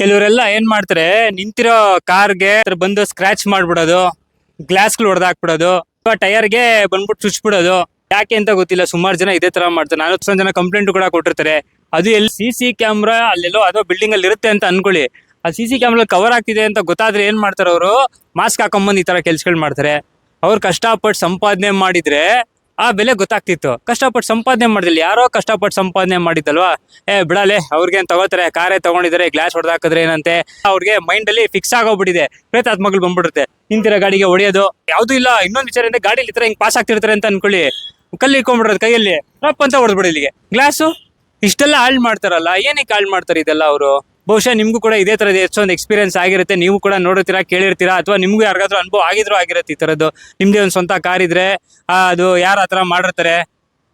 ಕೆಲವರೆಲ್ಲ ಏನ್ ಮಾಡ್ತಾರೆ, ನಿಂತಿರೋ ಕಾರ್ಗೆ ಬಂದು ಸ್ಕ್ರಾಚ್ ಮಾಡ್ಬಿಡೋದು, ಗ್ಲಾಸ್ಗಳು ಹೊಡೆದಾಕ್ಬಿಡೋದು, ಟೈರ್ಗೆ ಬಂದ್ಬಿಟ್ಟು ಚುಚ್ಬಿಡೋದು. ಯಾಕೆ ಅಂತ ಗೊತ್ತಿಲ್ಲ, ಸುಮಾರು ಜನ ಇದೇ ತರ ಮಾಡ್ತಾರೆ. 40 ಜನ ಕಂಪ್ಲೇಂಟ್ ಕೂಡ ಕೊಟ್ಟಿರ್ತಾರೆ. ಅದು ಎಲ್ಲಿ ಸಿ ಕ್ಯಾಮ್ರಾ ಅಲ್ಲೆಲ್ಲೋ ಅದೋ ಬಿಲ್ಡಿಂಗ್ ಅಲ್ಲಿ ಇರುತ್ತೆ ಅಂತ ಅನ್ಕೊಳ್ಳಿ. ಆ ಸಿ ಕ್ಯಾಮ್ರಾ ಕವರ್ ಆಗ್ತಿದೆ ಅಂತ ಗೊತ್ತಾದ್ರೆ ಏನ್ ಮಾಡ್ತಾರೆ, ಅವರು ಮಾಸ್ಕ್ ಹಾಕೊಂಬಂದು ಈ ತರ ಕೆಲ್ಸಗಳು ಮಾಡ್ತಾರೆ. ಅವ್ರು ಕಷ್ಟಪಟ್ಟು ಸಂಪಾದನೆ ಮಾಡಿದ್ರೆ ಆ ಬೆಲೆ ಗೊತ್ತಾಗ್ತಿತ್ತು. ಕಷ್ಟಪಟ್ಟು ಸಂಪಾದನೆ ಮಾಡಿದಿಲ್ಲ, ಯಾರೋ ಕಷ್ಟಪಟ್ಟು ಸಂಪಾದನೆ ಮಾಡಿದ್ದಲ್ವಾ, ಬಿಡಲೆ ಅವ್ರಿಗೇನ್ ತಗೋತಾರೆ, ಕಾರೇ ತಗೊಂಡಿದ್ದಾರೆ, ಗ್ಲಾಸ್ ಹೊಡೆದಾಕಿದ್ರೆ ಏನಂತೆ, ಅವ್ರಿಗೆ ಮೈಂಡ್ ಅಲ್ಲಿ ಫಿಕ್ಸ್ ಆಗೋಗ್ಬಿಟ್ಟಿದೆ. ಪ್ರೇತಾತ್ಮಗಳು ಬಂದ್ಬಿಡುತ್ತೆ, ನಿಂತಿರೋ ಗಾಡಿಗೆ ಹೊಡೆಯೋದು. ಯಾವ್ದು ಇಲ್ಲ, ಇನ್ನೊಂದು ವಿಚಾರ ಅಂದ್ರೆ ಗಾಡಿಲಿ ಈ ತರ ಹಿಂಗ್ ಪಾಸ್ ಆಗ್ತಿರ್ತಾರೆ ಅಂತ ಅನ್ಕೊಳ್ಳಿ, ಕಲ್ಲು ಇಟ್ಕೊಂಡ್ಬಿಡೋದು ಕೈಯಲ್ಲಿ, ರಪ್ ಅಂತ ಹೊಡೆದ್ಬಿಡಿ ಇಲ್ಲಿಗೆ ಗ್ಲಾಸು. ಇಷ್ಟೆಲ್ಲ ಹಾಳು ಮಾಡ್ತಾರಲ್ಲ, ಏನಕ್ಕೆ ಹಾಳು ಮಾಡ್ತಾರೆ ಇದೆಲ್ಲ ಅವರು? ಬಹುಶಃ ನಿಮ್ಗೂ ಕೂಡ ಇದೇ ತರದ ಎಷ್ಟೊಂದು ಎಕ್ಸ್ಪೀರಿಯನ್ಸ್ ಆಗಿರುತ್ತೆ. ನೀವು ಕೂಡ ನೋಡಿರ್ತೀರಾ, ಕೇಳಿರ್ತೀರಾ, ಅಥವಾ ನಿಮ್ಗೂ ಯಾರಿಗಾದ್ರೂ ಅನುಭವ ಆಗಿರುತ್ತೆ ಈ ತರದ್ದು. ನಿಮ್ದೇ ಒಂದು ಸ್ವಂತ ಕಾರ್ ಇದ್ರೆ ಅದು ಯಾರ ಹತ್ರ ಮಾಡಿರ್ತಾರೆ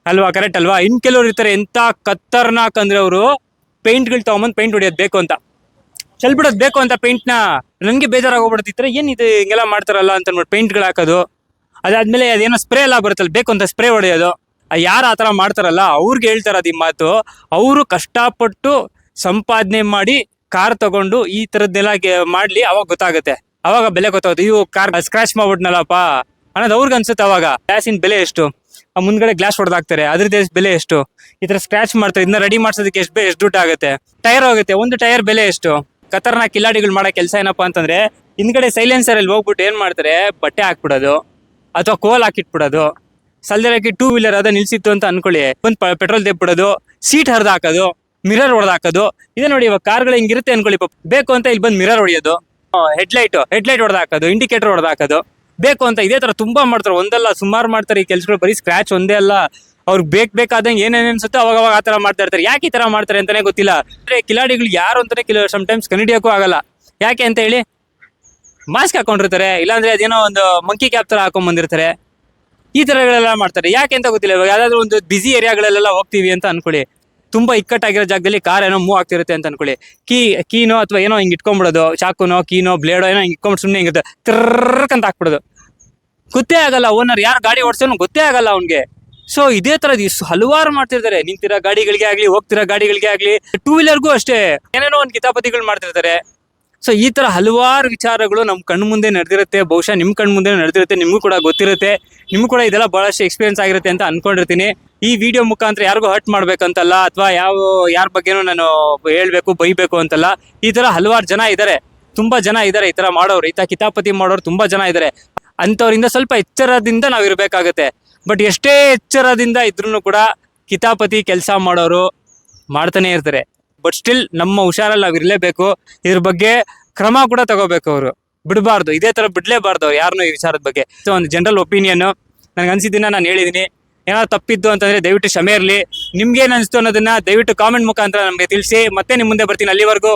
ಅಲ್ವಾ, ಕರೆಕ್ಟ್ ಅಲ್ವಾ? ಇನ್ ಕೆಲವ್ರು ಇರ್ತಾರೆ ಎಂತ ಕತ್ತರ್ನಾಕ್ ಅಂದ್ರೆ, ಅವರು ಪೇಂಟ್ಗಳು ತಗೊಂಬಂದ್ ಪೇಂಟ್ ಹೊಡಿಯೋದು ಬೇಕು ಅಂತ, ಚೆಲ್ಬಿಡೋದು ಬೇಕು ಅಂತ ಪೇಂಟ್ನ. ನನ್ಗೆ ಬೇಜಾರಾಗೋಗ್ಬಿಡುತ್ತೆ, ಏನ್ ಇದು ಹಿಂಗೆಲ್ಲ ಮಾಡ್ತಾರಲ್ಲ ಅಂತ ಅಂದ್ಬಿಟ್ಟು ಪೇಂಟ್ಗಳು ಹಾಕೋದು. ಅದಾದ್ಮೇಲೆ ಅದೇನೋ ಸ್ಪ್ರೇ ಎಲ್ಲ ಬರುತ್ತಲ್ಲ, ಬೇಕು ಅಂತ ಸ್ಪ್ರೇ ಹೊಡೆಯೋದು. ಯಾರು ಆ ಥರ ಮಾಡ್ತಾರಲ್ಲ ಅವ್ರಿಗೆ ಹೇಳ್ತಾರದು ಈ ಮಾತು. ಅವರು ಕಷ್ಟಪಟ್ಟು ಸಂಪಾದನೆ ಮಾಡಿ ಕಾರ್ ತಗೊಂಡು ಈ ತರದ್ದೆಲ್ಲ ಮಾಡ್ಲಿ, ಅವಾಗ ಗೊತ್ತಾಗುತ್ತೆ, ಅವಾಗ ಬೆಲೆ ಗೊತ್ತಾಗುತ್ತೆ. ಇವು ಕಾರ್ ಸ್ಕ್ರಾಚ್ ಮಾಡ್ಬಿಟ್ನಲ್ಲಪ್ಪ ಅನ್ನೋದು ಅವ್ರಿಗೆ ಅನ್ಸುತ್ತೆ. ಅವಾಗ ಗ್ಲಾಸಿನ ಬೆಲೆ ಎಷ್ಟು, ಆ ಮುಂದ್ಗಡೆ ಗ್ಲಾಸ್ ಹೊಡೆದಾಕ್ತಾರೆ, ಅದ್ರದ್ದು ಬೆಲೆ ಎಷ್ಟು, ಈ ತರ ಸ್ಕ್ರಾಚ್ ಮಾಡ್ತಾರೆ, ಇದನ್ನ ರೆಡಿ ಮಾಡ್ಸೋದಕ್ಕೆ ಎಷ್ಟು ದುಡ್ಡು ಆಗುತ್ತೆ, ಟೈರ್ ಹೋಗುತ್ತೆ, ಒಂದು ಟೈರ್ ಬೆಲೆ ಎಷ್ಟು. ಖತರ್ನಾಕ್ ಕಿಲಾಡಿಗಳು ಮಾಡೋ ಕೆಲಸ ಏನಪ್ಪಾ ಅಂತಂದ್ರೆ, ಹಿಂದ್ಗಡೆ ಸೈಲೆನ್ಸರ್ ಅಲ್ಲಿ ಹೋಗ್ಬಿಟ್ಟು ಏನ್ ಮಾಡ್ತಾರೆ, ಬಟ್ಟೆ ಹಾಕ್ಬಿಡೋದು ಅಥವಾ ಕೋಲ್ ಹಾಕಿಟ್ಬಿಡೋದು. ಸಲ್ದರಕ್ಕೆ 2 ವೀಲರ್ ಅದ ನಿಲ್ಸಿತ್ತು ಅಂತ ಅನ್ಕೊಳ್ಳಿ, ಒಂದು ಪೆಟ್ರೋಲ್ ತೆಪ್ಪಿಡೋದು, ಸೀಟ್ ಹರಿದು ಹಾಕೋದು, ಮಿರರ್ ಹೊಡೆದಾಕೋದು. ಇದೆ ನೋಡಿ, ಇವಾಗ ಕಾರ್ಗಳು ಹಿಂಗಿರುತ್ತೆ ಅನ್ಕೊಳ್ಳಿ, ಬೇಕು ಅಂತ ಇಲ್ಲಿ ಬಂದು ಮಿರರ್ ಹೊಡೆಯೋದು, ಹೆಡ್ಲೈಟ್ ಹೊಡೆದಾಕೋದು, ಇಂಡಿಕೇಟರ್ ಹೊಡೆದಾಕೋದು, ಬೇಕು ಅಂತ. ಇದೇ ತರ ತುಂಬಾ ಮಾಡ್ತಾರೆ, ಒಂದಲ್ಲ ಸುಮಾರು ಮಾಡ್ತಾರೆ ಈ ಕೆಲ್ಸಗಳು. ಬರೀ ಸ್ಕ್ರಾಚ್ ಒಂದೇ ಅಲ್ಲ, ಅವ್ರಿಗೆ ಬೇಕಾದಂಗೆ ಏನೇನು ಅನ್ಸುತ್ತೋ ಅವಾಗ ಆ ತರ ಮಾಡ್ತಾ ಇರ್ತಾರೆ. ಯಾಕೆ ಈ ತರ ಮಾಡ್ತಾರೆ ಅಂತಾನೆ ಗೊತ್ತಿಲ್ಲ. ಅಂದ್ರೆ ಕಿಲಾಡಿಗಳು ಯಾರು ಅಂತಾನೆ ಸಮ್ಟೈಮ್ಸ್ ಕಂಡಿಡಿಯೋಕ್ಕೂ ಆಗಲ್ಲ. ಯಾಕೆ ಅಂತ ಹೇಳಿ, ಮಾಸ್ಕ್ ಹಾಕೊಂಡಿರ್ತಾರೆ, ಇಲ್ಲಾಂದ್ರೆ ಅದೇನೋ ಒಂದು ಮಂಕಿ ಕ್ಯಾಪ್ ತರ ಹಾಕೊಂಡ್ ಬಂದಿರ್ತಾರೆ. ಈ ತರಗಳೆಲ್ಲ ಮಾಡ್ತಾರೆ, ಯಾಕೆ ಅಂತ ಗೊತ್ತಿಲ್ಲ. ಇವಾಗ ಯಾವ್ದಾದ್ರು ಒಂದು ಬಿಸಿ ಏರಿಯಾಗಳೆಲ್ಲ ಹೋಗ್ತೀವಿ ಅಂತ ಅನ್ಕೊಳ್ಳಿ, ತುಂಬಾ ಇಕ್ಕಟ್ಟಾಗಿರೋ ಜಾಗದಲ್ಲಿ ಕಾರ್ ಏನೋ ಮೂವ್ ಆಗ್ತಿರುತ್ತೆ ಅಂತ ಅನ್ಕೊಳ್ಳಿ, ಕೀನೋ ಅಥವಾ ಏನೋ ಹಿಂಗ್ ಇಟ್ಕೊಂಡ್ಬಿಡೋದು, ಚಾಕುನೋ ಕೀನೋ ಬ್ಲೇಡೋ ಏನೋ ಹಿಂಗ್ ಇಟ್ಕೊಂಡ್ಬಿಟ್ಟು ಸುಮ್ಮನೆ ಹಿಂಗಿರುತ್ತೆ, ಅಂತ ಹಾಕ್ಬಿಡೋದು. ಗೊತ್ತೇ ಆಗಲ್ಲ, ಓನರ್ ಯಾರು ಗಾಡಿ ಓಡಿಸೋನು ಗೊತ್ತೇ ಆಗಲ್ಲ ಅವ್ನಿಗೆ. ಸೊ ಇದೇ ತರದ್ ಹಲವಾರು ಮಾಡ್ತಿರ್ತಾರೆ, ನಿಂತಿರೋ ಗಾಡಿಗಳಿಗೆ ಆಗ್ಲಿ, ಹೋಗ್ತಿರೋ ಗಾಡಿಗಳಿಗೆ ಆಗ್ಲಿ, 2 ವೀಲರ್ಗೂ ಅಷ್ಟೇ ಏನೇನೋ ಒಂದು ಕಿತಾಪತಿಗಳು ಮಾಡ್ತಿರ್ತಾರೆ. ಸೊ ಈ ತರ ಹಲವಾರು ವಿಚಾರಗಳು ನಮ್ ಕಣ್ಣು ಮುಂದೆ ನಡೆದಿರುತ್ತೆ. ಬಹುಶಃ ನಿಮ್ ಕಣ್ಣು ಮುಂದೆ ನಡೆದಿರುತ್ತೆ, ನಿಮ್ಗೂ ಕೂಡ ಗೊತ್ತಿರುತ್ತೆ, ನಿಮ್ಗೂ ಕೂಡ ಇದೆಲ್ಲ ಬಹಳಷ್ಟು ಎಕ್ಸ್ಪೀರಿಯನ್ಸ್ ಆಗಿರುತ್ತೆ ಅಂತ ಅನ್ಕೊಂಡಿರ್ತೀನಿ. ಈ ವಿಡಿಯೋ ಮುಖಾಂತರ ಯಾರಿಗೂ ಹರ್ಟ್ ಮಾಡ್ಬೇಕಂತಲ್ಲ, ಅಥವಾ ಯಾರ ಬಗ್ಗೆನೂ ನಾನು ಹೇಳ್ಬೇಕು ಬೈಬೇಕು ಅಂತಲ್ಲ. ಈ ತರ ಹಲವಾರು ಜನ ಇದ್ದಾರೆ, ತುಂಬಾ ಜನ ಇದ್ದಾರೆ ಈ ತರ ಮಾಡೋರು, ಈ ತರ ಕಿತಾಪತಿ ಮಾಡೋರು ತುಂಬಾ ಜನ ಇದ್ದಾರೆ. ಅಂತವ್ರಿಂದ ಸ್ವಲ್ಪ ಎಚ್ಚರದಿಂದ ನಾವ್ ಇರ್ಬೇಕಾಗತ್ತೆ. ಬಟ್ ಎಷ್ಟೇ ಎಚ್ಚರದಿಂದ ಇದ್ರೂ ಕೂಡ ಕಿತಾಪತಿ ಕೆಲಸ ಮಾಡೋರು ಮಾಡ್ತಾನೆ ಇರ್ತಾರೆ. ಬಟ್ ಸ್ಟಿಲ್ ನಮ್ಮ ಹುಷಾರಲ್ಲಿ ನಾವ್ ಇರ್ಲೇಬೇಕು. ಇದ್ರ ಬಗ್ಗೆ ಕ್ರಮ ಕೂಡ ತಗೋಬೇಕು, ಅವರು ಬಿಡಬಾರ್ದು, ಇದೇ ತರ ಬಿಡ್ಲೇಬಾರ್ದು ಅವ್ರು ಯಾರನ್ನೂ ಈ ವಿಚಾರದ ಬಗ್ಗೆ. ಸೊ ಒಂದು ಜನರಲ್ ಒಪಿನಿಯನ್ ನನ್ಗೆ ಅನ್ಸಿದ್ದನ್ನ ನಾನು ಹೇಳಿದೀನಿ. ಏನಾದ್ರು ತಪ್ಪಿದ್ದು ಅಂತಂದ್ರೆ ದಯವಿಟ್ಟು ಕ್ಷಮೆ ಇರಲಿ. ನಿಮ್ಗೇನ್ ಅನಿಸ್ತು ಅನ್ನೋದನ್ನ ದಯವಿಟ್ಟು ಕಾಮೆಂಟ್ ಮುಖಾಂತರ ನಮ್ಗೆ ತಿಳಿಸಿ. ಮತ್ತೆ ನಿಮ್ ಮುಂದೆ ಬರ್ತೀನಿ. ಅಲ್ಲಿವರೆಗೂ